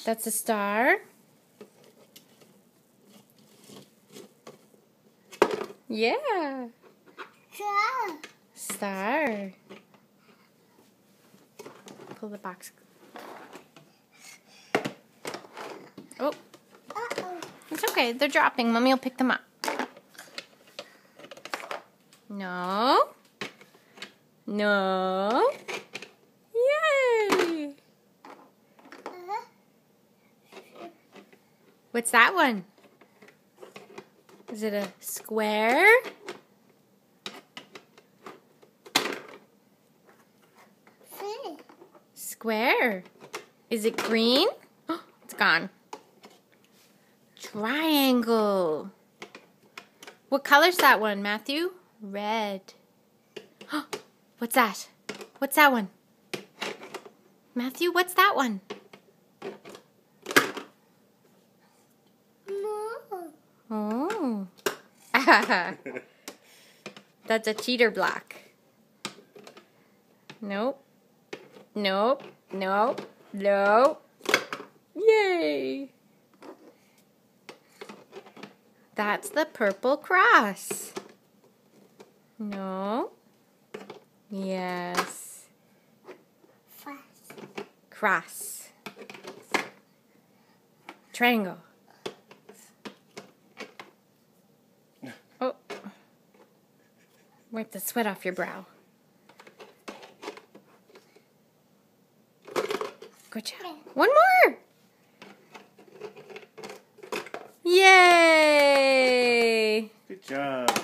That's a star. Yeah. Star. Pull the box. Oh. It's okay. They're dropping. Mommy will pick them up. No. No. Yay. What's that one? Is it a square? Square. Is it green? Oh, it's gone. Triangle. What color's that one, Matthew? Red. Oh, what's that? What's that one? Matthew, what's that one? Oh. That's a cheater block. Nope. Nope. Nope. Nope. Yay. That's the purple cross. No. Yes. Cross. Triangle. Oh. Wipe the sweat off your brow. Good job. One more. Yay! Good job.